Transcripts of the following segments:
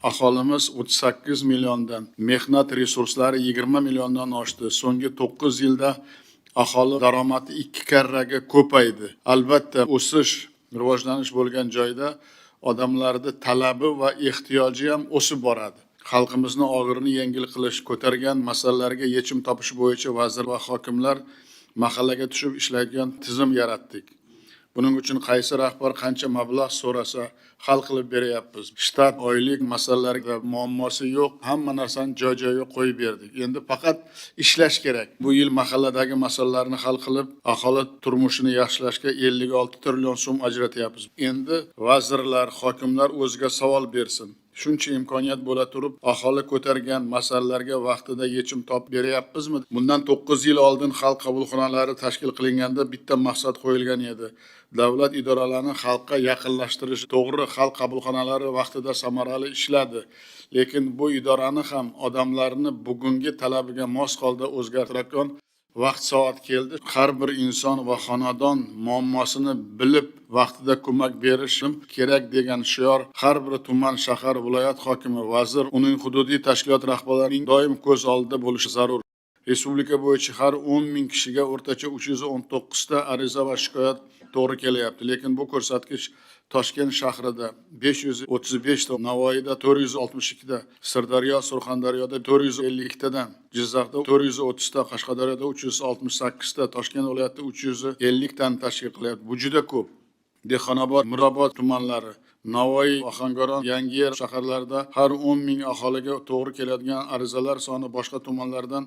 Aholimiz 38 milliondan, mehnat resurslari 20 milliondan oshdi. So'nggi 9 yilda aholi daromadi 2 karraga ko'paydi. Albatta, o'sish, rivojlanish bo'lgan joyda odamlarning talabi va ehtiyoji ham o'sib boradi. Xalqimizni og'irini yengil qilish, ko'targan masalalarga yechim topish bo'yicha vazir va hokimlar mahallaga tushib ishlaydigan tizim yaratdik. Buning uchun qaysi rahbar qancha mablag' so'rasa, hal qilib beryapmiz. Shtat, oylik masalalarga muammosi yo'q, hamma narsani joy-joyiga qo'yib berdik. Endi faqat ishlash kerak. Bu yil mahalladagi masalalarni hal qilib, aholi turmushini yaxshilashga 56 trillion so'm ajratyapmiz. Endi vazirlar, hokimlar o'ziga savol bersin. Shuncha imkoniyat bo'la turib, aholi ko'targan masalalarga vaqtida yechim topib beryapmizmi? Bundan 9 yil oldin xalq qabulxonalari tashkil qilinganda bitta maqsad qo'yilgan edi. Davlat idoralarini xalqqa yaqinlashtirish. To'g'ri, xalq qabulxonalari vaqtida samarali ishladi, lekin bu idorani ham odamlarni bugungi talabiga mos holda o'zgartiradigan vaqt soat keldi. Har bir inson va xonadon muammosini bilib vaqtida ko'mak berishim kerak degan shior har bir tuman, shahar, viloyat hokimi, vazir, uning hududiy tashkilot rahbarlarining doim ko'z oldida bo'lishi zarur. Respublika bo'yicha har 10 ming kishiga o'rtacha 319 ta ariza va shikoyat to'g'ri kelyapti, lekin bu ko'rsatkich Toshkent shahrida 535 ta, Navoiyda 462 ta, Sirdaryo, Surxondaryoda 452 tadan, Jizzaxda 430 ta, Qashqadaryoda 368 ta, Toshkent viloyatida 350 tani tashkil qilyapti. Bu juda ko'p. Dehqonobod, Mirobod tumanlari, Navoiy, Ohangaron, Yangiyer shaharlarida har 10 ming aholiga to'g'ri keladigan arizalar soni boshqa tumanlardan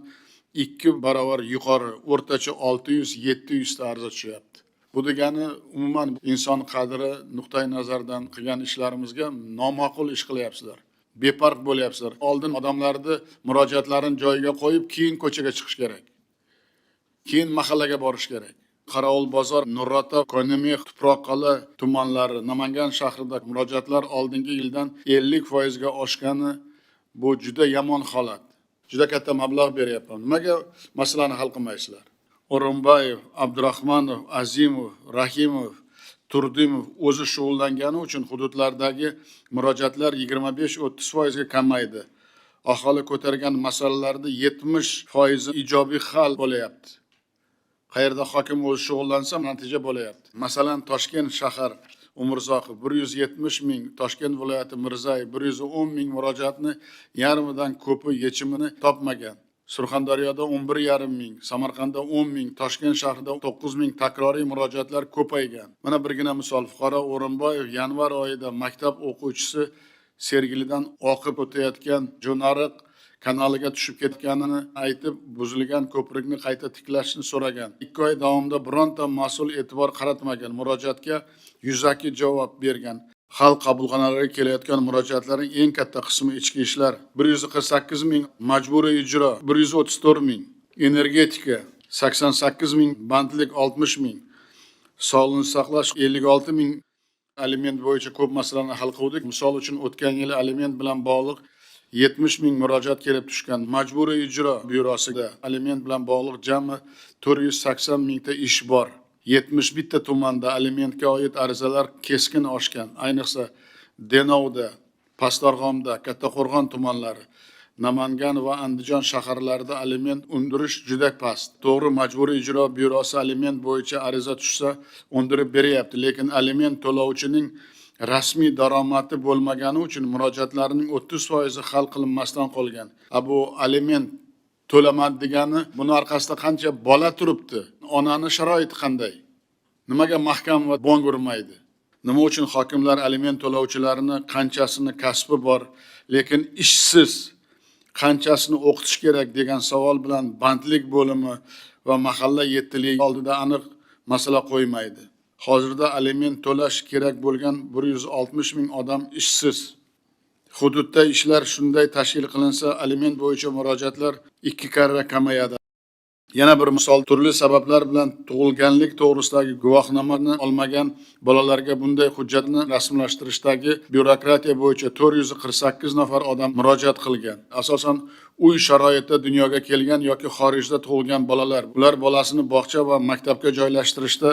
2 barobar yuqori, o'rtacha 600-700 ta ariza tushyapti. Bu degani umuman inson qadri nuqtai nazardan qilgan ishlarimizga noma'qul ish qilyapsizlar. Befarq bo'lyapsizlar. Oldin odamlarni murojaatlarini joyiga qo'yib, keyin ko'chaga chiqish kerak. Keyin mahallaga borish kerak. Qorovulbozor, Nurota, Ko'nimix, Tuproqqal'a tumanlari, Namangan shahrida murojaatlar oldingi yildan 50% ga oshgani bu juda yomon holat. Juda katta mablag' beryapman. Nimaga masalani hal qilmaysizlar? O'rinbayev, Abdurahmonov, Azimov, Rahimov, Turdimov o'zi shug'ullangani uchun hududlardagi murojaatlar 25-30% ga kamaydi. Aholi ko'targan masalalarda 70% ijobiy hal bo'lyapti. Qayerda hokim o'zi shug'ullansa natija bo'lyapti. Masalan, Toshkent shahar Umurzoqov 170 ming, Toshkent viloyati Mirzayev 110 ming murojaatni yarmidan ko'pi yechimini topmagan. Surxondaryoda 11,5 ming, Samarqandda 10 ming, Toshkent shahrida 9 ming takroriy murojaatlar ko'paygan. Mana birgina misol, fuqaro O'rinboyev yanvar oyida maktab o'quvchisi Sergilidan oqib o'tayotgan Jo'nariq kanaliga tushib ketganini aytib, buzilgan ko'prikni qayta tiklashni so'ragan. 2 oy davomida bironta mas'ul e'tibor qaratmagan, murojaatga yuzaki javob bergan. Xalq qabulxonalariga kelayotgan murojaatlarning eng katta qismi ichki ishlar 148 ming, majburiy ijro 134 ming, energetika 88 ming, bandlik 60 ming, sog'liqni saqlash 56 ming. Aliment bo'yicha ko'p masalalarni hal qildik. Misol uchun o'tgan yil aliment bilan bog'liq 70 ming murojaat kelib tushgan. Majburiy ijro byurosida aliment bilan bog'liq jami 480 mingta ish bor. 71 ta tumanda alimentga oid arizalar keskin oshgan. Ayniqsa Denovda, Pastarg'omda, Kattaqo'rg'on tumanlari, Namangan va Andijon shaharlarida aliment undirish juda past. To'g'ri, majburiy ijro byurosi aliment bo'yicha ariza tushsa undirib beryapti, lekin aliment to'lovchining rasmiy daromadi bo'lmagani uchun murojaatlarning 30% hal qilinmasdan qolgan. Bu aliment to'lamadi degani, buni orqasida qancha bola turibdi? Onani sharoiti qanday? Nimaga mahkama bong urmaydi? Nima uchun hokimlar aliment to'lovchilarini qanchasini kasbi bor, lekin ishsiz, qanchasini o'qitish kerak degan savol bilan bandlik bo'limi va mahalla yettiligiga oldida aniq masala qo'ymaydi. Hozirda aliment to'lash kerak bo'lgan 160 ming odam ishsiz. Hududda ishlar shunday tashkil qilinsa, aliment bo'yicha murojaatlar 2 karra kamayadi. Yana bir misol, turli sabablar bilan tug'ilganlik to'g'risidagi guvohnomani olmagan bolalarga bunday hujjatni rasmlashtirishdagi byurokratiya bo'yicha 448 nafar odam murojaat qilgan. Asosan uy sharoitida dunyoga kelgan yoki xorijda tug'ilgan bolalar. Ular bolasini bog'cha va maktabga joylashtirishda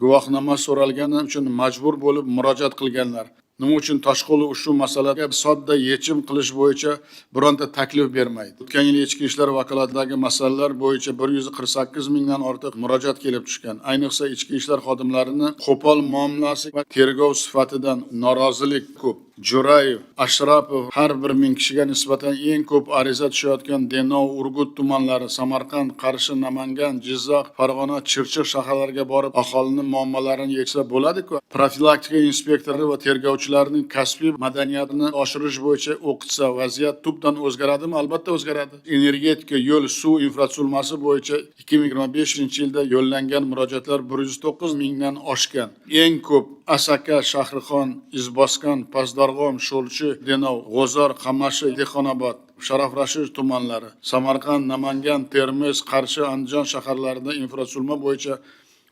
guvohnoma so'ralgani uchun majbur bo'lib murojaat qilganlar. Nima uchun Toshquli ushbu masalaga sodda yechim qilish bo'yicha bironta taklif bermaydi? O'tgan yil ichki ishlar vakolatidagi masalalar bo'yicha 148 mingdan ortiq murojaat kelib tushgan. Ayniqsa ichki ishlar xodimlarini qo'pol muomalasi va tergov sifatidan norozilik ko'p. Jo'rayev, Ashrapov har bir ming kishiga nisbatan eng ko'p ariza tushayotgan Denov, Urgut tumanlari, Samarqand, Qarshi, Namangan, Jizzax, Farg'ona, Chirchiq shaharlariga borib aholining muammolarini yechsa bo'ladi-ku. Profilaktika inspektori va tergovchilarning kasbiy madaniyatini oshirish bo'yicha o'qitsa, vaziyat tubdan o'zgaradimi? Albatta o'zgaradi. Energetika, yo'l, suv infratuzilmasi bo'yicha 2025-yilda yo'llangan murojaatlar 109 mingdan oshgan. Eng ko'p Asaka, Shahrixon, Izboskan, Pazdarg'om, Sho'lchi, Denov, G'o'zor, Qamashi, Dehqonobod, Sharaf Rashid tumanlari, Samarqand, Namangan, Termiz, Qarshi, Andijon shaharlarida infratuzilma bo'yicha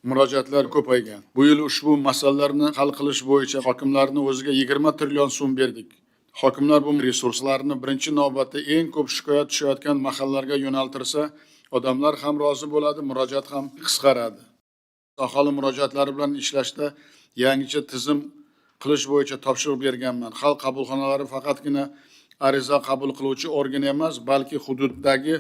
murojaatlar ko'paygan. Bu yil ushbu masalalarni hal qilish bo'yicha hokimlarning o'ziga 20 trillion so'm berdik. Hokimlar bu resurslarni birinchi navbatda eng ko'p shikoyat tushayotgan mahallalarga yo'naltirsa, odamlar ham rozi bo'ladi, murojaat ham qisqaradi. Aholi murojaatlari bilan ishlashda yangicha tizim qilish bo'yicha topshiriq berganman. Xalq qabulxonalari faqatgina ariza qabul qiluvchi organ emas, balki hududdagi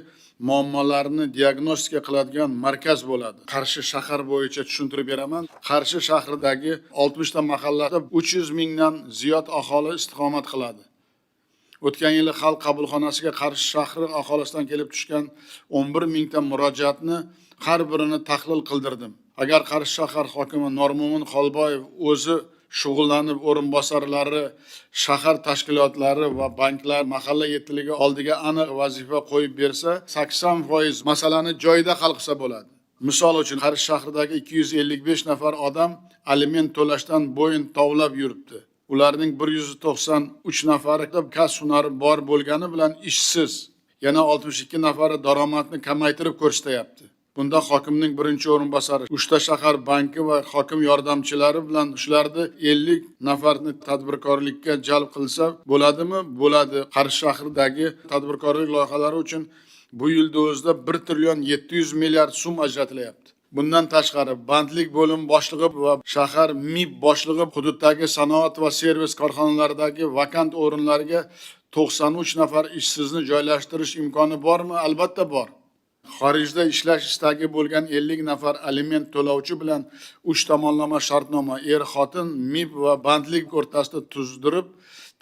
muammolarni diagnostika qiladigan markaz bo'ladi. Qarshi shahar bo'yicha tushuntirib beraman. Qarshi shahridagi 60 ta mahallada 300 mingdan ziyod aholi istiqomat qiladi. O'tgan yili xalq qabulxonasiga Qarshi shahri aholisidan kelib tushgan 11 mingta murojaatni har birini tahlil qildirdim. Agar Qarshi shahar hokimi Normo'min Xolboyev o'zi shug'ullanib, o'rinbosarlari, shahar tashkilotlari va banklar mahalla yetiligi oldiga aniq vazifa qo'yib bersa, 80% masalani joyida hal qilsa bo'ladi. Misol uchun, Qarshi shahridagi 255 nafar odam aliment to'lashdan bo'yin tovlab yuribdi. Ularning 193 nafari kasb hunari bor bo'lgani bilan ishsiz. Yana 62 nafari daromadni kamaytirib ko'rsatyapti. Bunda hokimning birinchi o'rinbosari, 3 ta shahar banki va hokim yordamchilari bilan shularni 50 nafarni tadbirkorlikka jalb qilsa bo'ladimi? Bo'ladi. Qarshi shahridagi tadbirkorlik loyihalari uchun bu yilda o'zida 1 trillion 700 milliard so'm ajratilyapti. Bundan tashqari, bandlik bo'lim boshlig'i va shahar MIB boshlig'i hududdagi sanoat va servis korxonalaridagi vakant o'rinlarga 93 nafar ishsizni joylashtirish imkoni bormi? Albatta bor. Xorijda ishlash istagi bo'lgan 50 nafar aliment to'lovchi bilan 3 tomonlama shartnoma er-xotin MIB va bandlik o'rtasida tuzdirib,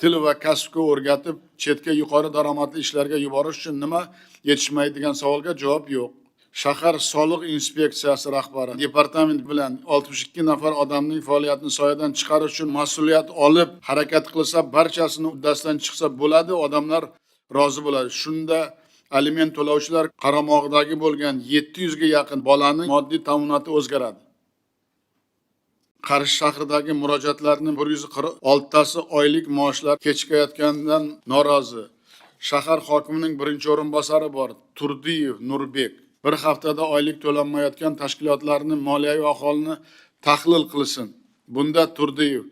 til va kasbga o'rgatib, chetga yuqori daromadli ishlarga yuborish uchun nima yetishmaydigan savolga javob yo'q. Shahar soliq inspeksiyasi rahbari departament bilan 62 nafar odamning faoliyatini soyadan chiqarish uchun mas'uliyat olib harakat qilsa, barchasini uddasidan chiqsa bo'ladi, odamlar rozi bo'ladi. Shunda aliment to'lovchilar qaramog'idagi bo'lgan 700 ga yaqin bolaning moddiy ta'minoti o'zgaradi. Qarshi shahridagi murojaatlarning 146 tasi oylik maoshlar kechikayotganidan norozi. Shahar hokimining birinchi o'rinbosari bor, Turdiyev Nurbek. Bir haftada oylik to'lanmayotgan tashkilotlarning moliyaviy ahvolini tahlil qilsin. Bunda Turdiyev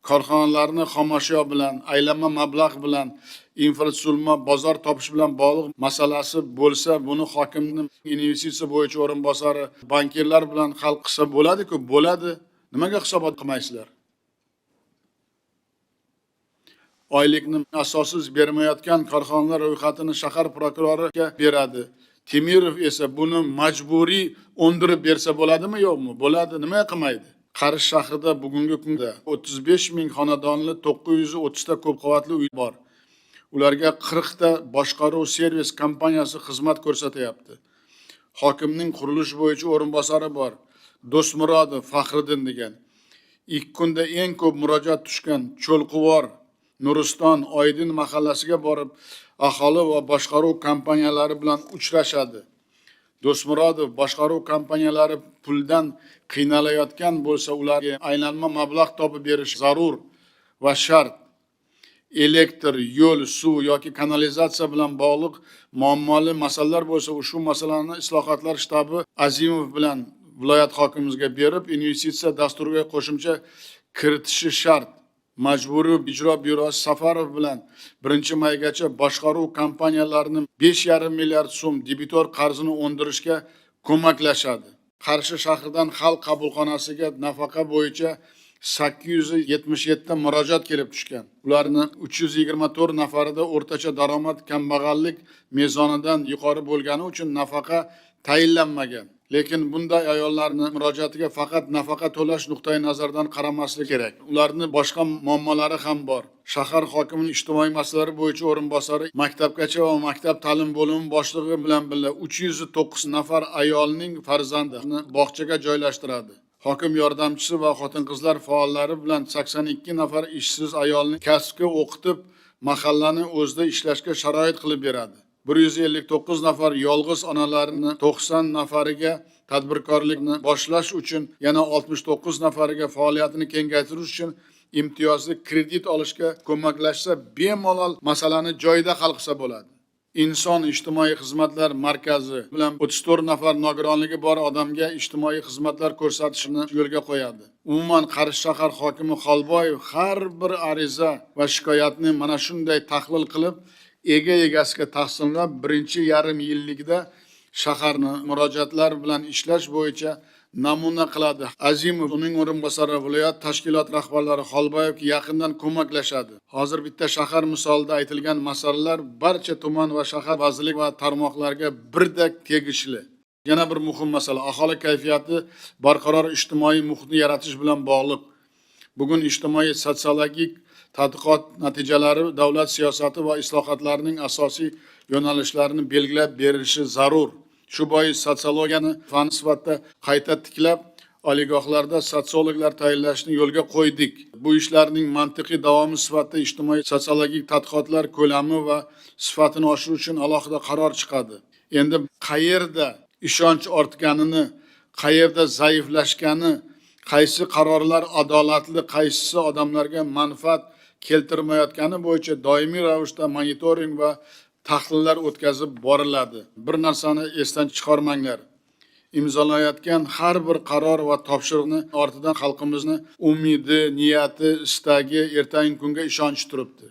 korxonalarni xomashyo bilan, aylanma mablag' bilan, infratuzilma, bozor topish bilan bog'liq masalasi bo'lsa, buni hokimning investitsiya bo'yicha o'rinbosari, bankirlar bilan hal qilsa bo'ladi-ku, bo'ladi. Nimaga hisobot qilmaysizlar? Oylikni asossiz bermayotgan korxonalar ro'yxatini shahar prokuroriga beradi. Temirov esa buni majburiy o'ndirib bersa bo'ladimi, yo'qmi? Bo'ladi, nima qilmaydi? Qarshi shahrida bugungi kunda 35 ming xonadonli 930 ta ko'p qavatli uy bor. Ularga 40 ta boshqaruv servis kompaniyasi xizmat ko'rsatyapti. Hokimning qurilish bo'yicha o'rinbosari bor, Do'stmurodov Faxriddin degan. Ilk kunda eng ko'p murojaat tushgan Cho'lquvor, Nuriston, Oydin mahallasiga borib, aholi va boshqaruv kompaniyalari bilan uchrashadi. Do'stmurodov boshqaruv kompaniyalari puldan qiynalayotgan bo'lsa, ularga aylanma mablag' topib berish zarur va shart. Elektr, yo'l, suv yoki kanalizatsiya bilan bog'liq muammoli masalalar bo'lsa, ushbu masalani islohotlar shtabi Azimov bilan viloyat hokimimizga berib, investitsiya dasturiga qo'shimcha kiritishi shart. Majburiy ijro byurosi Safarov bilan 1-maygacha boshqaruv kompaniyalarining 5,5 milliard so'm debitor qarzini o'ndirishga ko'maklashadi. Qarshi shahridan xalq qabulxonasiga nafaqa bo'yicha 877 ta murojaat kelib tushgan. Ularning 324 nafarida o'rtacha daromad kambag'allik mezonidan yuqori bo'lgani uchun nafaqa tayinlanmagan. Lekin bunday ayollarning murojaatiga faqat nafaqa to'lash nuqtai nazaridan qaramaslik kerak. Ularning boshqa muammolari ham bor. Shahar hokimining ijtimoiy masalalar bo'yicha o'rinbosari maktabgacha va maktab ta'lim bo'limi boshlig'i bilan birga 309 nafar ayolning farzandini bog'chaga joylashtiradi. Hokim yordamchisi va xotin-qizlar faollari bilan 82 nafar ishsiz ayolni kasbga o'qitib, mahallani o'zida ishlashga sharoit qilib beradi. 159 nafar yolg'iz onalarni 90 nafariga tadbirkorlikni boshlash uchun, yana 69 nafariga faoliyatini kengaytirish uchun imtiyozli kredit olishga ko'maklashsa, bemalol masalani joyida hal qilsa bo'ladi. Inson ijtimoiy xizmatlar markazi bilan 34 nafar nogironligi bor odamga ijtimoiy xizmatlar ko'rsatishni yo'lga qo'yadi. Umuman Qarish shahar hokimi Xolboyev har bir ariza va shikoyatni mana shunday tahlil qilib, egasiga taqsimlab, birinchi yarim yillikda shaharni murojaatlar bilan ishlash bo'yicha namuna qiladi. Azimov, uning o'rinbosari, viloyat tashkilot rahbarlari Xolboyevga yaqindan ko'maklashadi. Hozir bitta shahar misolida aytilgan masalalar barcha tuman va shahar vazirlik va tarmoqlarga birdek tegishli. Yana bir muhim masala aholi kayfiyati barqaror ijtimoiy muhitni yaratish bilan bog'liq. Bugun ijtimoiy sotsiologik tadqiqot natijalari davlat siyosati va islohotlarining asosiy yo'nalishlarini belgilab berishi zarur. Shu bois sotsiologiyani fan sifatida qayta tiklab, oliygohlarda sotsiologlar tayinlashni yo'lga qo'ydik. Bu ishlarning mantiqiy davomi sifatida ijtimoiy sotsiologik tadqiqotlar ko'lami va sifatini oshirish uchun alohida qaror chiqadi. Endi qayerda ishonch ortganini, qayerda zaiflashgani, qaysi qarorlar adolatli, qaysisi odamlarga manfaat keltirmayotgani bo'yicha doimiy ravishda monitoring va tahlillar o'tkazib boriladi. Bir narsani esdan chiqarmanglar. Imzolayotgan har bir qaror va topshiriqni ortidan xalqimizni umidi, niyati, istagi, ertangi kunga ishonch turibdi.